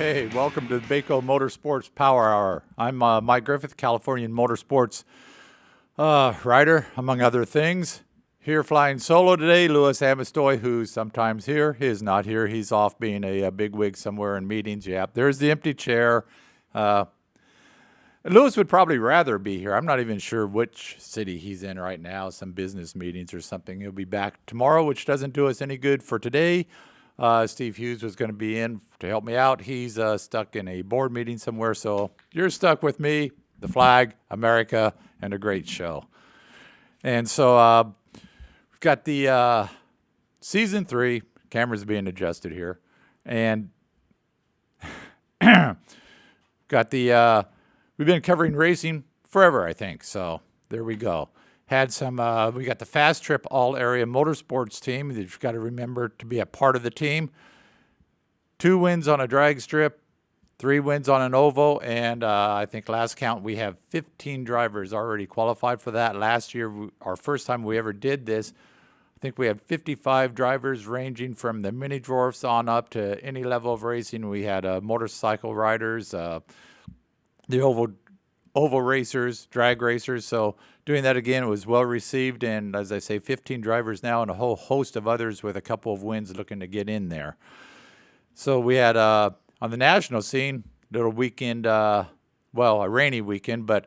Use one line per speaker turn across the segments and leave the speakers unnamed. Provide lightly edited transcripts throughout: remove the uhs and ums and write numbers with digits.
Hey, welcome to the Bako Motorsports Power Hour. I'm Mike Griffith, Californian Motorsports rider, among other things. Here flying solo today, Louis Amistoy, who's sometimes here. He is not here. He's off being a bigwig somewhere in meetings. Yep, there's the empty chair. Louis would probably rather be here. I'm not even sure which city he's in right now, some business meetings or something. He'll be back tomorrow, which doesn't do us any good for today. Steve Hughes was going to be in to help me out. He's stuck in a board meeting somewhere, so you're stuck with me, the flag, America, and a great show. And so we've got the Season 3. Cameras being adjusted here. And got the we've been covering racing forever, I think. So there we go. Had some, we got the Fast Trip All-Area Motorsports team that you've got to remember to be a part of the team. 2 wins on a drag strip, 3 wins on an oval, and I think last count we have 15 drivers already qualified for that. Last year, our first time we ever did this, I think we had 55 drivers ranging from the mini dwarfs on up to any level of racing. We had motorcycle riders, the oval racers, drag racers. So doing that again, it was well received. And as I say, 15 drivers now and a whole host of others with a couple of wins looking to get in there. So we had on the national scene, little weekend, a rainy weekend, but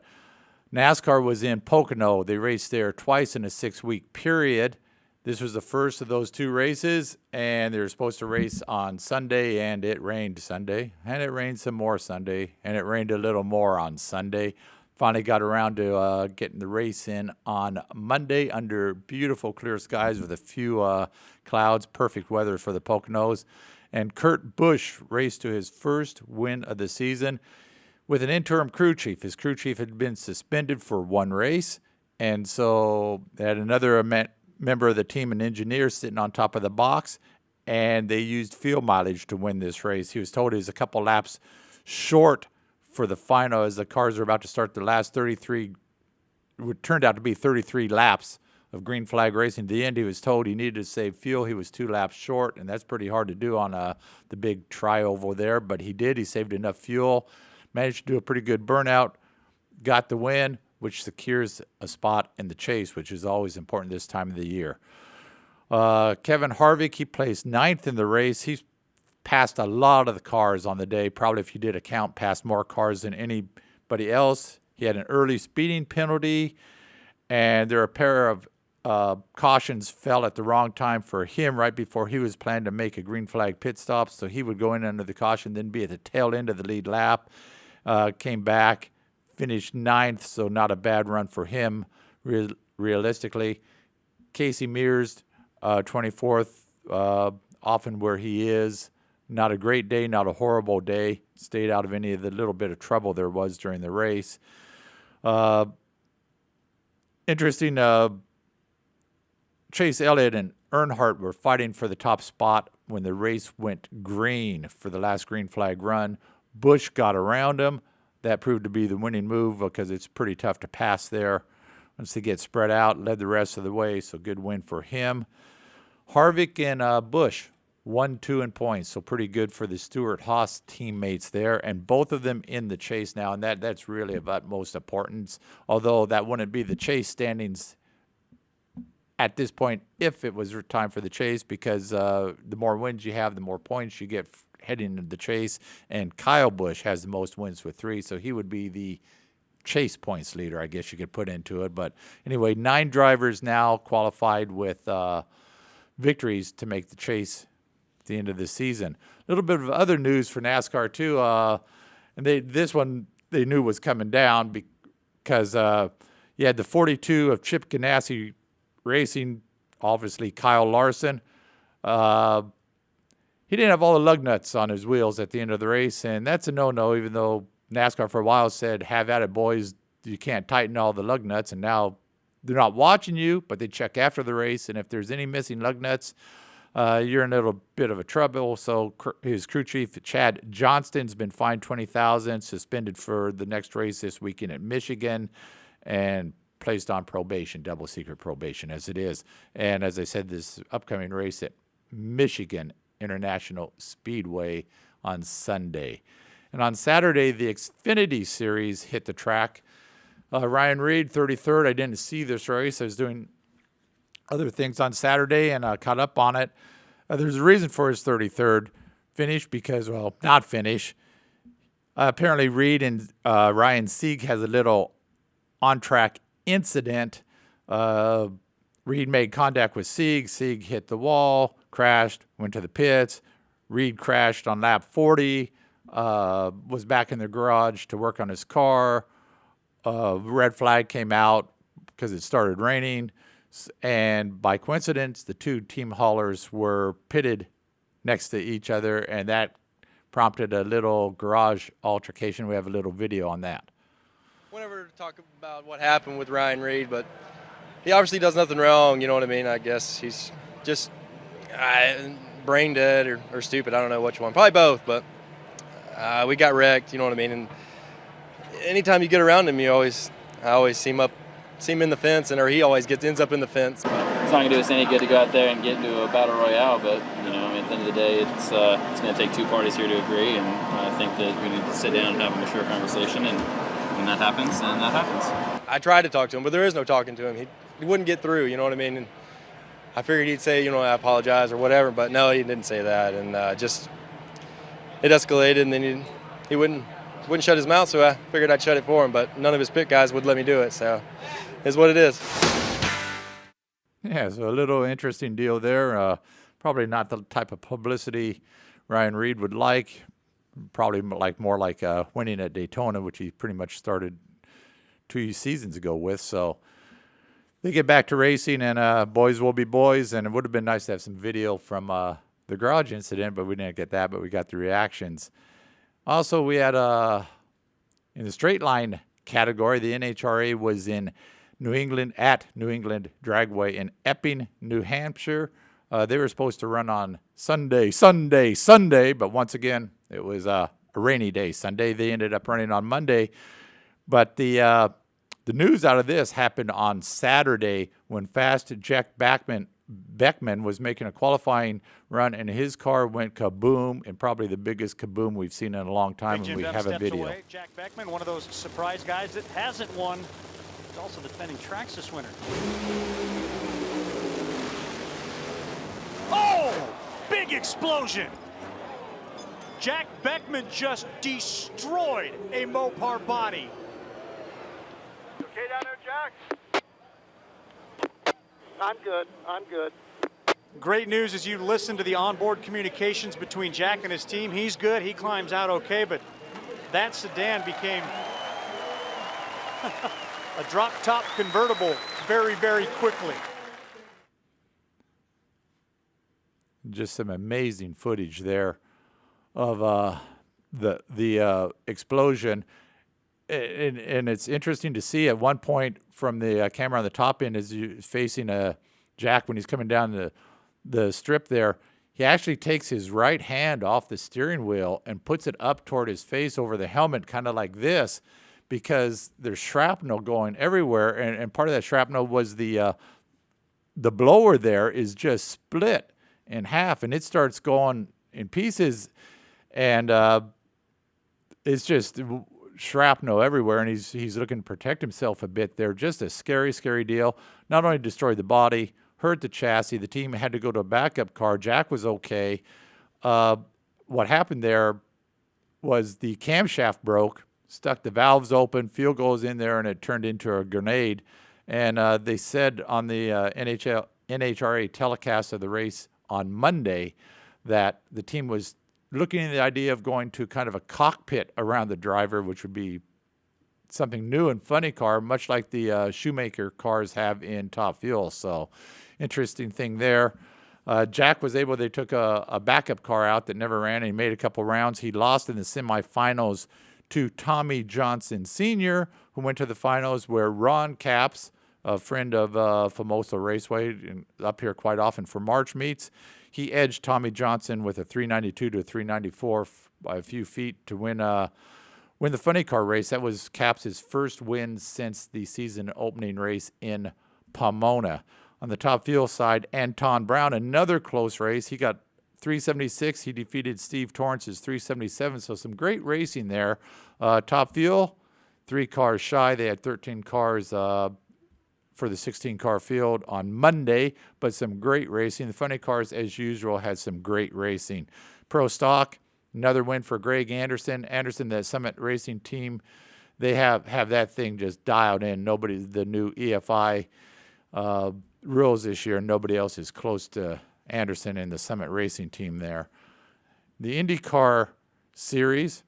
NASCAR was in Pocono. They raced there twice in a 6-week period. This was the first of those 2 races, and they were supposed to race on Sunday, and it rained Sunday, and it rained some more Sunday, and it rained a little more on Sunday. Finally got around to getting the race in on Monday under beautiful clear skies with a few clouds, perfect weather for the Poconos. And Kurt Busch raced to his first win of the season with an interim crew chief. His crew chief had been suspended for 1 race, and so they had another member of the team, an engineer, sitting on top of the box, and they used fuel mileage to win this race. He was told he was a couple laps short for the final as the cars were about to start the last 33, it turned out to be 33 laps of green flag racing. At the end, he was told he needed to save fuel. He was 2 laps short, and that's pretty hard to do on the big tri-oval there, but he did. He saved enough fuel, managed to do a pretty good burnout, got the win, which secures a spot in the chase, which is always important this time of the year. Kevin Harvick, he placed 9th in the race. He's passed a lot of the cars on the day. Probably, if you did a count, passed more cars than anybody else. He had an early speeding penalty, and there are a pair of cautions fell at the wrong time for him right before he was planning to make a green flag pit stop. So he would go in under the caution, then be at the tail end of the lead lap. Came back, finished 9th, so not a bad run for him, realistically. Casey Mears, 24th, often where he is. Not a great day, not a horrible day. Stayed out of any of the little bit of trouble there was during the race. Interesting, Chase Elliott and Earnhardt were fighting for the top spot when the race went green for the last green flag run. Busch got around him. That proved to be the winning move because it's pretty tough to pass there once they get spread out, led the rest of the way, so good win for him. Harvick and Busch, 1-2 in points, so pretty good for the Stewart-Haas teammates there, and both of them in the chase now, and that's really of utmost importance, although that wouldn't be the chase standings at this point if it was time for the chase, because the more wins you have, the more points you get heading into the chase, and Kyle Busch has the most wins with 3, so he would be the chase points leader, I guess you could put into it. But anyway, 9 drivers now qualified with victories to make the chase at the end of the season. A little bit of other news for NASCAR too, and this one they knew was coming down because you had the 42 of Chip Ganassi Racing, obviously Kyle Larson. He didn't have all the lug nuts on his wheels at the end of the race, and that's a no-no, even though NASCAR for a while said, have at it, boys, you can't tighten all the lug nuts, and now they're not watching you, but they check after the race, and if there's any missing lug nuts, you're in a little bit of a trouble. So his crew chief, Chad Johnston's been fined $20,000, suspended for the next race this weekend at Michigan, and placed on probation, double secret probation as it is. And as I said, this upcoming race at Michigan International Speedway on Sunday. And on Saturday, the Xfinity Series hit the track. Ryan Reed, 33rd. I didn't see this race. I was doing other things on Saturday and caught up on it. There's a reason for his 33rd finish because, well, not finish. Apparently, Reed and Ryan Sieg has a little on-track incident. Reed made contact with Sieg. Sieg hit the wall, crashed, went to the pits. Reed crashed on lap 40, was back in the garage to work on his car. Red flag came out because it started raining. And by coincidence, the two team haulers were pitted next to each other, and that prompted a little garage altercation. We have a little video on that.
Whenever to talk about what happened with Ryan Reed, but he obviously does nothing wrong, you know what I mean? I guess he's just brain dead or stupid. I don't know which one. Probably both, but we got wrecked, you know what I mean? And anytime you get around him, I always see him in the fence, or he always ends up in the fence.
It's not going to do us any good to go out there and get into a battle royale, but at the end of the day, it's going to take two parties here to agree, and I think that we need to sit down and have a mature conversation, and when that happens, then that happens.
I tried to talk to him, but there is no talking to him. He wouldn't get through, you know what I mean? And I figured he'd say, I apologize or whatever, but no, he didn't say that, and it escalated, and then he wouldn't shut his mouth, so I figured I'd shut it for him, but none of his pit guys would let me do it, so it's what it is.
Yeah, so a little interesting deal there. Probably not the type of publicity Ryan Reed would like. Probably more like winning at Daytona, which he pretty much started 2 seasons ago with. So they get back to racing, and boys will be boys. And it would have been nice to have some video from the garage incident, but we didn't get that. But we got the reactions. Also, we had in the straight line category, the NHRA was in New England at New England Dragway in Epping, New Hampshire. They were supposed to run on Sunday, but once again, it was a rainy day Sunday. They ended up running on Monday. But the news out of this happened on Saturday when fast Jack Beckman was making a qualifying run, and his car went kaboom, and probably the biggest kaboom we've seen in a long time, and we have a video.
Away. Jack Beckman, one of those surprise guys that hasn't won. He's also the defending Traxxas winner. Oh, big explosion. Jack Beckman just destroyed a Mopar body.
Okay down there, Jack? I'm good.
Great news as you listen to the onboard communications between Jack and his team. He's good. He climbs out okay, but that sedan became a drop-top convertible very, very quickly.
Just some amazing footage there of the explosion. And it's interesting to see at one point from the camera on the top end as you facing Jack when he's coming down the strip there, he actually takes his right hand off the steering wheel and puts it up toward his face over the helmet, kind of like this, because there's shrapnel going everywhere. And part of that shrapnel was the blower there is just split in half, and it starts going in pieces, and it's just shrapnel everywhere, and he's looking to protect himself a bit there. Just a scary deal. Not only destroyed the body, hurt the chassis. The team had to go to a backup car. Jack was okay. What happened there was the camshaft broke, stuck the valves open, fuel goes in there, and it turned into a grenade. And they said on the NHRA telecast of the race on Monday that the team was looking at the idea of going to kind of a cockpit around the driver, which would be something new and funny car, much like the Shoemaker cars have in Top Fuel. So interesting thing there. Jack was able, they took a backup car out that never ran, and he made a couple rounds. He lost in the semifinals to Tommy Johnson Sr., who went to the finals, where Ron Capps, a friend of Famoso Raceway, and up here quite often for March meets, he edged Tommy Johnson with a 392 to a 394 by a few feet to win the funny car race. That was Capps' first win since the season opening race in Pomona. On the Top Fuel side, Anton Brown, another close race. He got 376. He defeated Steve Torrance's 377. So some great racing there. Top Fuel, 3 cars shy. They had 13 cars for the 16-car field on Monday, but some great racing. The Funny Cars, as usual, had some great racing. Pro Stock, another win for Greg Anderson. Anderson, the Summit Racing team, they have that thing just dialed in. The new EFI rules this year, nobody else is close to Anderson and the Summit Racing team there. The IndyCar Series,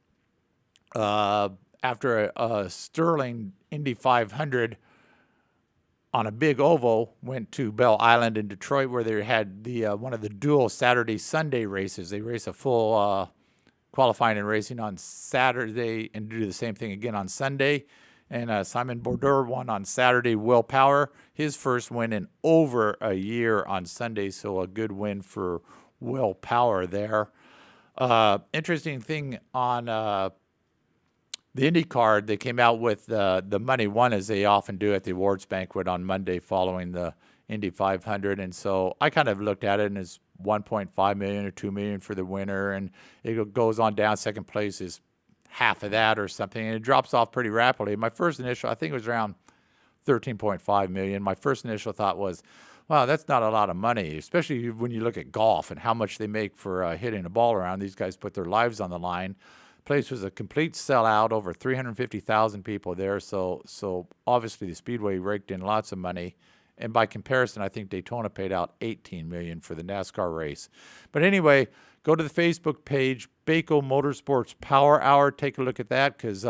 after a Sterling Indy 500 on a big oval, went to Bell Island in Detroit, where they had the one of the dual Saturday-Sunday races. They race a full qualifying and racing on Saturday and do the same thing again on Sunday. And Simon Border won on Saturday. Will Power, his first win in over a year on Sunday, so a good win for Will Power there. Interesting thing on the Indy card, they came out with the money won, as they often do at the awards banquet on Monday following the Indy 500. And so I kind of looked at it, and it's 1.5 million or 2 million for the winner, and it goes on down. Second place is half of that or something, and it drops off pretty rapidly. My first initial, I think it was around 13.5 million. My first initial thought was, wow, that's not a lot of money, especially when you look at golf and how much they make for hitting a ball around. These guys put their lives on the line. Place was a complete sellout, over 350,000 people there. So obviously the Speedway raked in lots of money. And by comparison, I think Daytona paid out 18 million for the NASCAR race. But anyway, go to the Facebook page, Bako Motorsports Power Hour. Take a look at that, because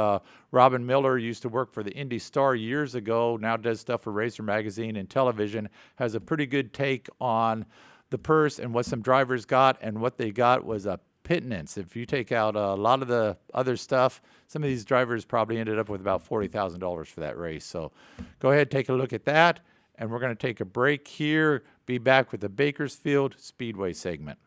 Robin Miller used to work for the Indy Star years ago, now does stuff for Racer Magazine and television, has a pretty good take on the purse and what some drivers got, and what they got was a pittance. If you take out a lot of the other stuff, some of these drivers probably ended up with about $40,000 for that race. So go ahead, take a look at that, and we're going to take a break here. Be back with the Bakersfield Speedway segment.